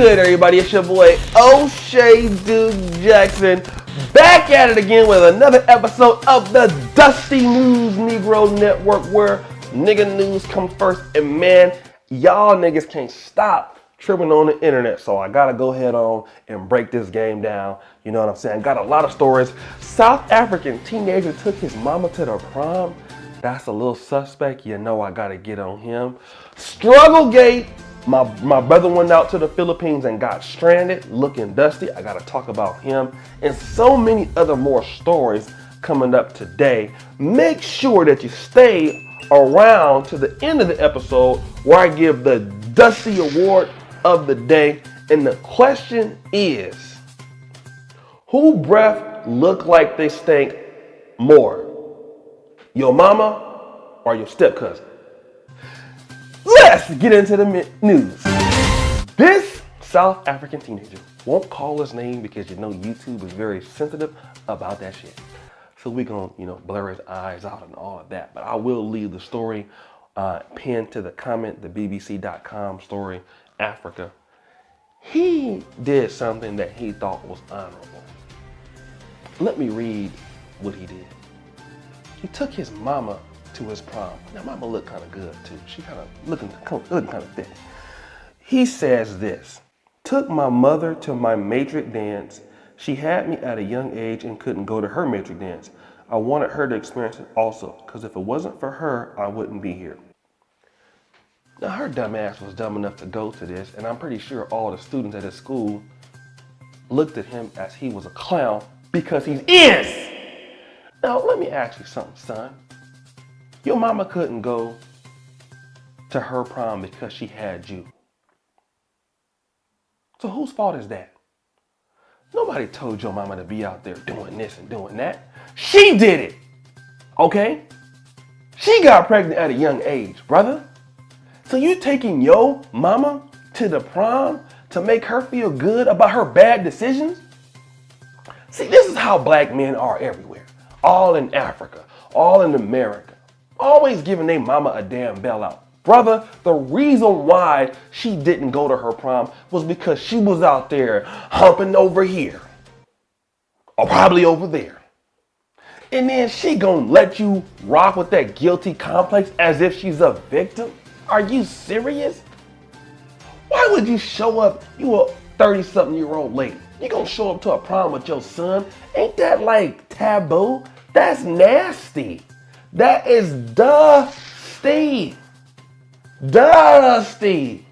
good, everybody? It's your boy O'Shea Duke Jackson, back at it again with another episode of the Dusty News Negro Network, where nigga news comes first. And man, y'all niggas can't stop tripping on the internet, so I gotta go ahead on and break this game down. You know what I'm saying? Got a lot of stories. South African teenager took his mama to the prom. That's a little suspect. You know I gotta get on him. Strugglegate. My brother went out to the Philippines and got stranded, looking dusty. I gotta talk about him. And so many other more stories coming up today. Make sure that you stay around to the end of the episode where I give the Dusty Award of the day. And the question is, who breath look like they stink more? Your mama or your step cousin? Let's get into the news. This South African teenager won't call his name because you know YouTube is very sensitive about that shit. So we're gonna, blur his eyes out and all of that. But I will leave the story pinned to the comment, the BBC.com story, Africa. He did something that he thought was honorable. Let me read what he did. He took his mama to his prom. Now, mama looked kind of good too. She kind of looking kind of thick. He says this: took my mother to my matric dance. She had me at a young age and couldn't go to her matric dance. I wanted her to experience it also, because if it wasn't for her, I wouldn't be here. Now, her dumb ass was dumb enough to go to this, and I'm pretty sure all the students at his school looked at him as he was a clown because he is. Now, let me ask you something, son. Your mama couldn't go to her prom because she had you. So whose fault is that? Nobody told your mama to be out there doing this and doing that. She did it, okay? She got pregnant at a young age, brother. So you taking your mama to the prom to make her feel good about her bad decisions? See, this is how black men are everywhere. All in Africa, all in America. Always giving their mama a damn bailout. Brother, the reason why she didn't go to her prom was because she was out there humping over here. Or probably over there. And then she gonna let you rock with that guilty complex as if she's a victim? Are you serious? Why would you show up, you a 30-something-year-old lady? You gonna show up to a prom with your son? Ain't that like taboo? That's nasty. That is dusty. Dusty.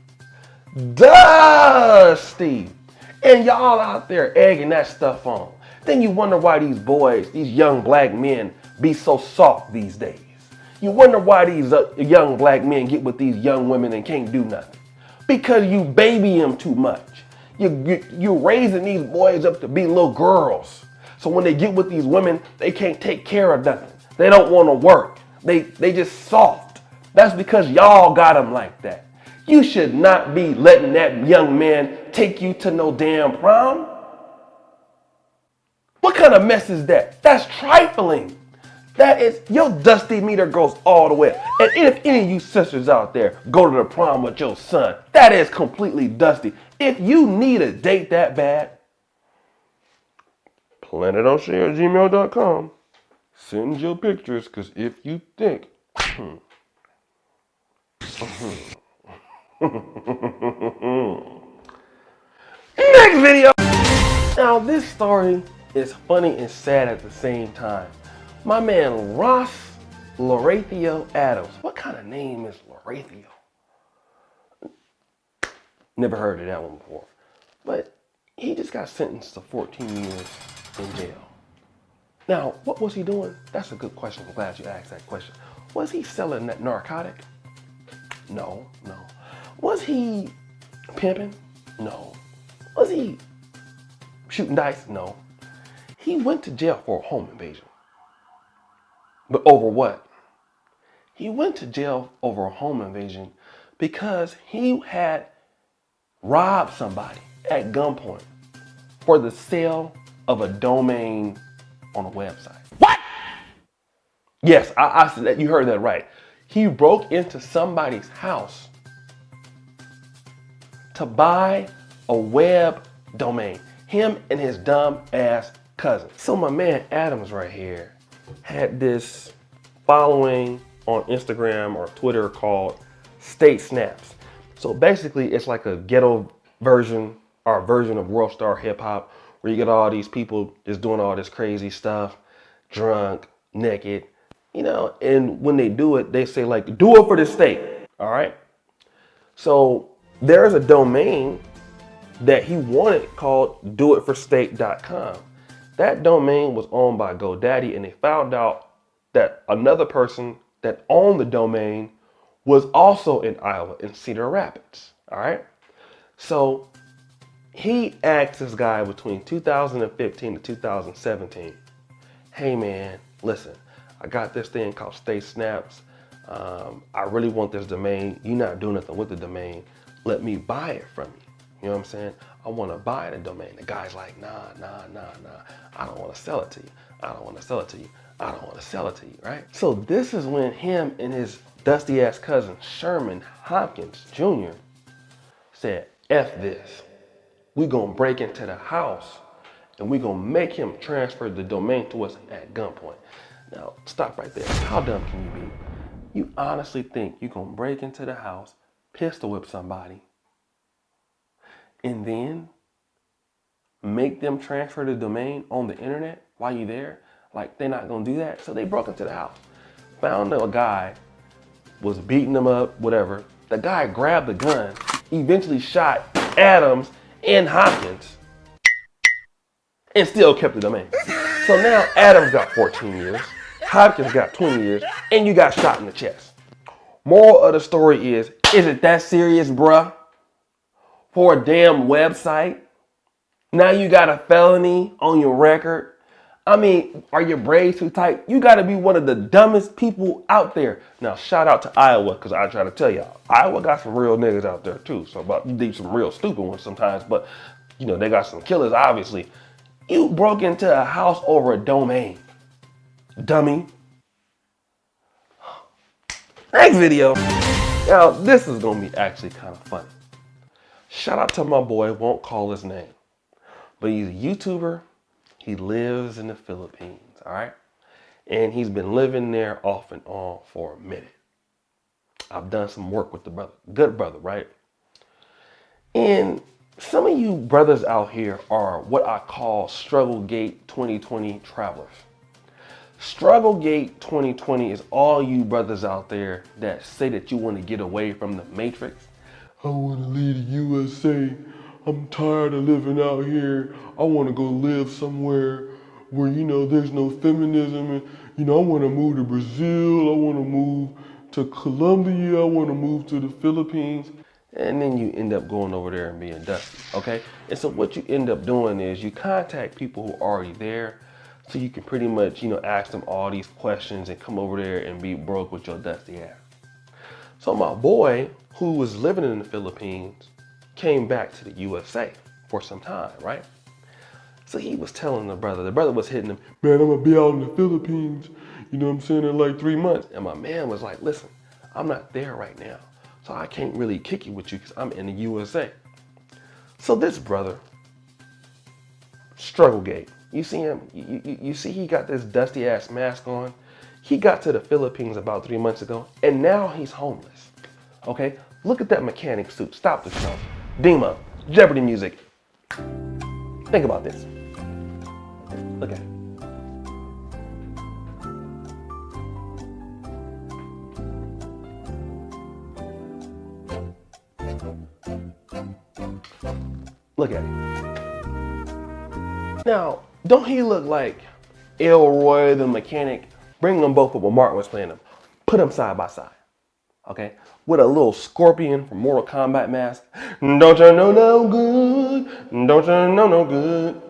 Dusty. And y'all out there egging that stuff on. Then you wonder why these boys, these young black men, be so soft these days. You wonder why these young black men get with these young women and can't do nothing. Because you baby them too much. You're raising these boys up to be little girls. So when they get with these women, they can't take care of nothing. They don't want to work. They just soft. That's because y'all got them like that. You should not be letting that young man take you to no damn prom. What kind of mess is that? That's trifling. That is, your dusty meter goes all the way up. And if any of you sisters out there go to the prom with your son, that is completely dusty. If you need a date that bad, planetoshare@gmail.com. Send your pictures, because if you think... Next video! Now, this story is funny and sad at the same time. My man Ross Theo Adams. What kind of name is Lorathio? Never heard of that one before. But he just got sentenced to 14 years in jail. Now, what was he doing? That's a good question. I'm glad you asked that question. Was he selling that narcotic? No. Was he pimping? No. Was he shooting dice? No. He went to jail for a home invasion. But over what? He went to jail over a home invasion because he had robbed somebody at gunpoint for the sale of a domain on a website. What? Yes, I said that. You heard that right. He broke into somebody's house to buy a web domain. Him and his dumb ass cousin. So my man Adams right here had this following on Instagram or Twitter called State Snaps. So basically it's like a ghetto version or version of World Star Hip Hop, where you get all these people just doing all this crazy stuff, drunk, naked, and when they do it, they say like, do it for the state, all right? So there's a domain that he wanted called doitforstate.com. That domain was owned by GoDaddy, and they found out that another person that owned the domain was also in Iowa, in Cedar Rapids, all right? So he asked this guy between 2015 to 2017, hey man, listen, I got this thing called State Snaps. I really want this domain. You're not doing nothing with the domain. Let me buy it from you. You know what I'm saying? I want to buy the domain. The guy's like, nah. I don't want to sell it to you. I don't want to sell it to you. I don't want to sell it to you, right? So this is when him and his dusty ass cousin, Sherman Hopkins Jr., said, F this. We gonna break into the house and we gonna make him transfer the domain to us at gunpoint. Now, stop right there. How dumb can you be? You honestly think you gonna break into the house, pistol whip somebody, and then make them transfer the domain on the internet while you there? Like, they're not gonna do that? So they broke into the house, found a guy, was beating him up, whatever. The guy grabbed the gun, eventually shot Adams and Hopkins, and still kept the domain. So now Adams got 14 years, Hopkins got 20 years, and you got shot in the chest. Moral of the story is it that serious, bruh? For a damn website? Now you got a felony on your record? I mean, are your braids too tight? You gotta be one of the dumbest people out there. Now, shout out to Iowa, because I try to tell y'all, Iowa got some real niggas out there too. So about some real stupid ones sometimes, but they got some killers, obviously. You broke into a house over a domain. Dummy. Next video. Now, this is gonna be actually kind of funny. Shout out to my boy, won't call his name, but he's a YouTuber. He lives in the Philippines, all right? And he's been living there off and on for a minute. I've done some work with the brother. Good brother, right? And some of you brothers out here are what I call Strugglegate 2020 travelers. Strugglegate 2020 is all you brothers out there that say that you want to get away from the Matrix. I want to leave the USA. I'm tired of living out here. I want to go live somewhere where, there's no feminism. And, I want to move to Brazil. I want to move to Colombia. I want to move to the Philippines. And then you end up going over there and being dusty, okay? And so what you end up doing is you contact people who are already there, so you can pretty much, ask them all these questions and come over there and be broke with your dusty ass. So my boy, who was living in the Philippines, came back to the USA for some time, right? So he was telling the brother was hitting him, man, I'm gonna be out in the Philippines, in like 3 months. And my man was like, listen, I'm not there right now, so I can't really kick it with you because I'm in the USA. So this brother, Strugglegate, you see him, you see he got this dusty ass mask on. He got to the Philippines about 3 months ago, and now he's homeless, okay? Look at that mechanic suit, stop the show. Dima, Jeopardy music. Think about this. Look at it. Look at it. Now, don't he look like Elroy the mechanic? Bring them both up when Martin was playing them. Put them side by side. Okay? With a little scorpion from Mortal Kombat mask. Don't you know no good? Don't you know no good?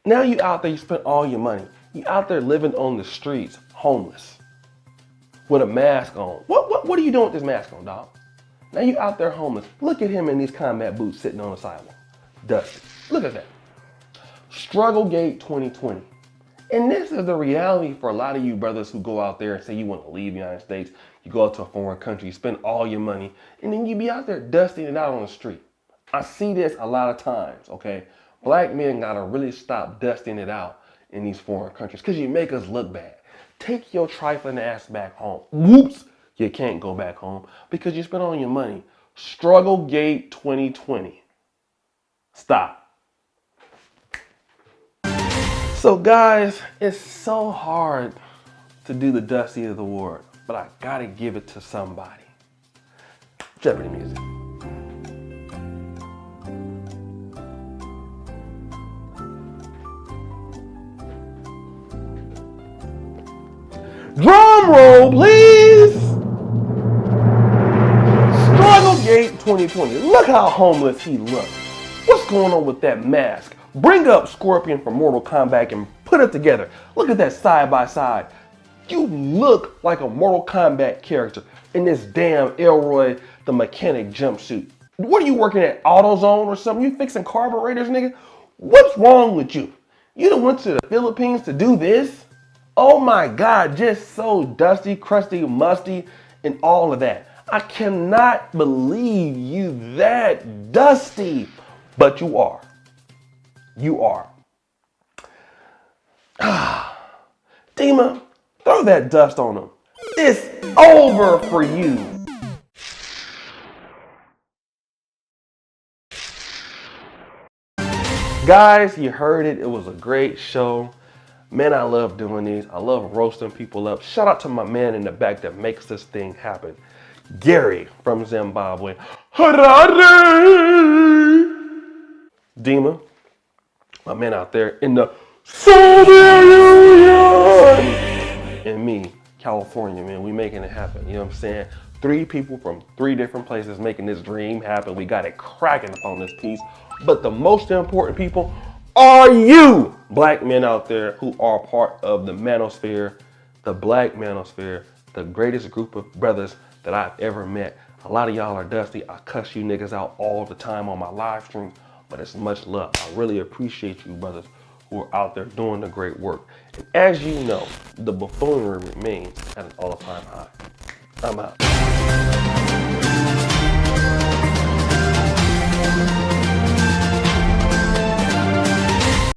Now you out there, you spent all your money. You out there living on the streets, homeless, with a mask on. What are you doing with this mask on, dog? Now you out there homeless. Look at him in these combat boots sitting on the sidewalk. Dusty. Look at that. Strugglegate 2020. And this is the reality for a lot of you brothers who go out there and say you want to leave the United States. You go out to a foreign country, you spend all your money, and then you be out there dusting it out on the street. I see this a lot of times, okay? Black men gotta really stop dusting it out in these foreign countries because you make us look bad. Take your trifling ass back home. Whoops, you can't go back home because you spent all your money. Strugglegate 2020. Stop. So guys, it's so hard to do the Dusty of the Award, but I gotta give it to somebody. Jeopardy music. Drum roll, please. Strugglegate 2020. Look how homeless he looks. What's going on with that mask? Bring up Scorpion from Mortal Kombat and put it together. Look at that side by side. You look like a Mortal Kombat character in this damn Elroy the Mechanic jumpsuit. What are you working at, AutoZone or something? You fixing carburetors, nigga? What's wrong with you? You done went to the Philippines to do this? Oh my God, just so dusty, crusty, musty, and all of that. I cannot believe you that dusty, but you are. You are. Dima, throw that dust on him. It's over for you. Guys, you heard it. It was a great show. Man, I love doing these. I love roasting people up. Shout out to my man in the back that makes this thing happen. Gary from Zimbabwe. Harare! Dima, my man out there in the Soviet Union. And me, California, man, we making it happen. You know what I'm saying? 3 people from 3 different places making this dream happen. We got it cracking up on this piece. But the most important people are you, black men out there who are part of the manosphere, the black manosphere, the greatest group of brothers that I've ever met. A lot of y'all are dusty. I cuss you niggas out all the time on my live stream, but it's much love. I really appreciate you brothers who are out there doing the great work. And as you know, the buffoonery remains at an all-time high. I'm out.